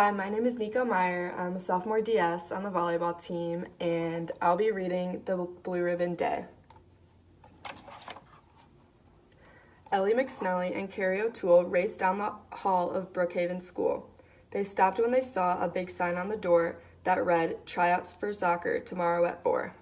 Hi, my name is Nico Meyer. I'm a sophomore DS on the volleyball team, and I'll be reading The Blue Ribbon Day. Ellie McSnelly and Carrie O'Toole raced down the hall of Brookhaven School. They stopped when they saw a big sign on the door that read, "Tryouts for soccer tomorrow at 4."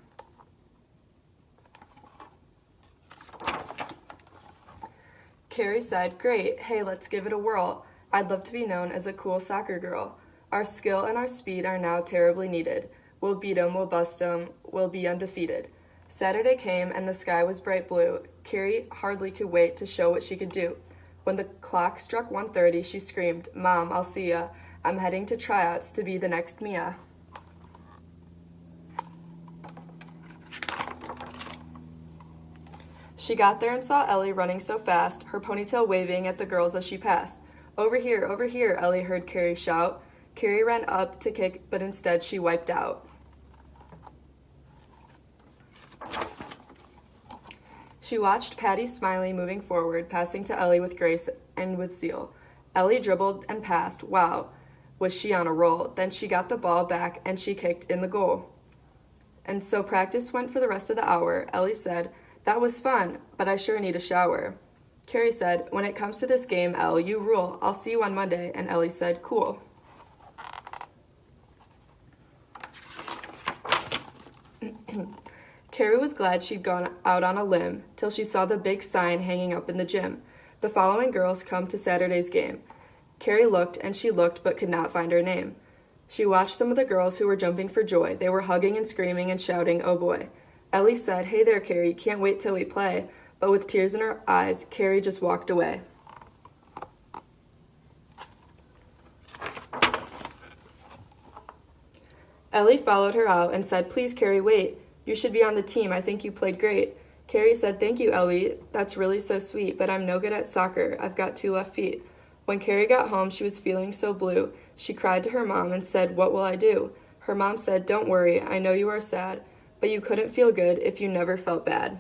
Carrie said, "Great, hey, let's give it a whirl. I'd love to be known as a cool soccer girl. Our skill and our speed are now terribly needed. We'll beat 'em, we'll bust 'em, we'll be undefeated." Saturday came and the sky was bright blue. Carrie hardly could wait to show what she could do. When the clock struck 1:30, she screamed, "Mom, I'll see ya. I'm heading to tryouts to be the next Mia." She got there and saw Ellie running so fast, her ponytail waving at the girls as she passed. Over here," Ellie heard Carrie shout. Carrie ran up to kick, but instead she wiped out. She watched Patty Smiley moving forward, passing to Ellie with grace and with zeal. Ellie dribbled and passed. Wow, was she on a roll. Then she got the ball back and she kicked in the goal. And so practice went for the rest of the hour. Ellie said, "That was fun, but I sure need a shower." Carrie said, "When it comes to this game, Elle, you rule. I'll see you on Monday." And Ellie said, "Cool." Carrie was glad she'd gone out on a limb till she saw the big sign hanging up in the gym. "The following girls come to Saturday's game." Carrie looked and she looked but could not find her name. She watched some of the girls who were jumping for joy. They were hugging and screaming and shouting, "Oh boy." Ellie said, "Hey there, Carrie, can't wait till we play." But with tears in her eyes, Carrie just walked away. Ellie followed her out and said, "Please, Carrie, wait. You should be on the team. I think you played great." Carrie said, "Thank you, Ellie. That's really so sweet, but I'm no good at soccer. I've got 2 left feet." When Carrie got home, she was feeling so blue. She cried to her mom and said, "What will I do?" Her mom said, "Don't worry. I know you are sad, but you couldn't feel good if you never felt bad."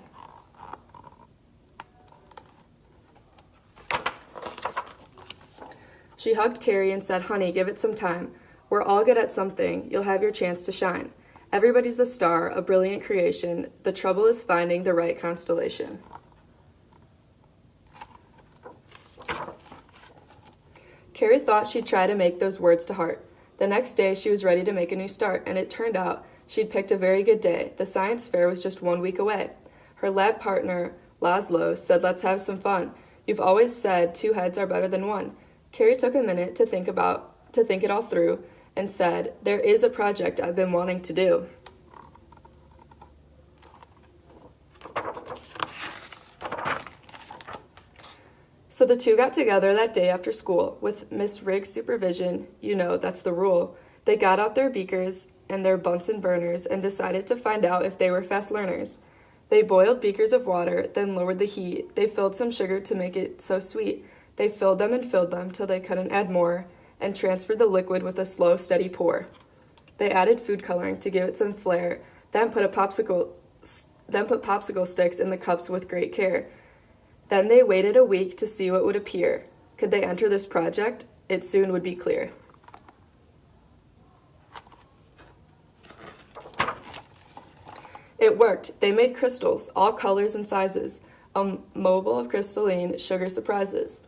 She hugged Carrie and said, "Honey, give it some time. We're all good at something. You'll have your chance to shine. Everybody's a star, a brilliant creation. The trouble is finding the right constellation." Carrie thought she'd try to make those words to heart. The next day, she was ready to make a new start, and it turned out she'd picked a very good day. The science fair was just 1 week away. Her lab partner, Laszlo, said, "Let's have some fun. You've always said 2 heads are better than 1." Carrie took a minute to think it all through and said, "There is a project I've been wanting to do." So the two got together that day after school. With Miss Riggs' supervision, that's the rule. They got out their beakers and their Bunsen burners and decided to find out if they were fast learners. They boiled beakers of water, then lowered the heat. They filled some sugar to make it so sweet. They filled them till they couldn't add more, and transferred the liquid with a slow, steady pour. They added food coloring to give it some flair, then put popsicle sticks in the cups with great care. Then they waited a week to see what would appear. Could they enter this project? It soon would be clear. It worked. They made crystals, all colors and sizes, a mobile of crystalline sugar surprises.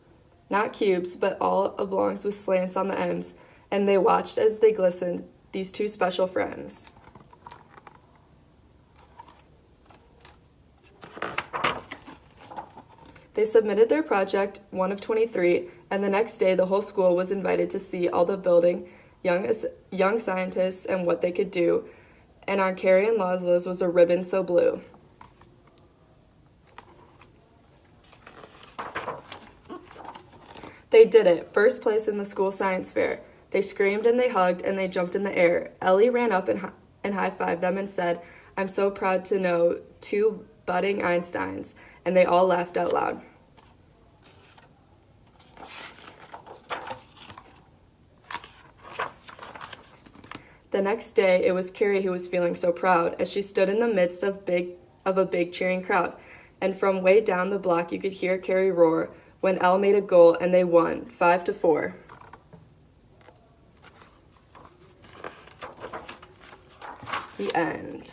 Not cubes, but all oblongs with slants on the ends, and they watched as they glistened, these 2 special friends. They submitted their project, 1 of 23, and the next day the whole school was invited to see all the building, young scientists, and what they could do, and on Carrie and Laszlo's was a ribbon so blue. They did it, 1st place in the school science fair. They screamed and they hugged and they jumped in the air. Ellie ran up and high-fived them and said, "I'm so proud to know 2 budding Einsteins," and they all laughed out loud. The next day, it was Carrie who was feeling so proud as she stood in the midst of a big cheering crowd, and from way down the block you could hear Carrie roar when Elle made a goal and they won, 5-4. The end.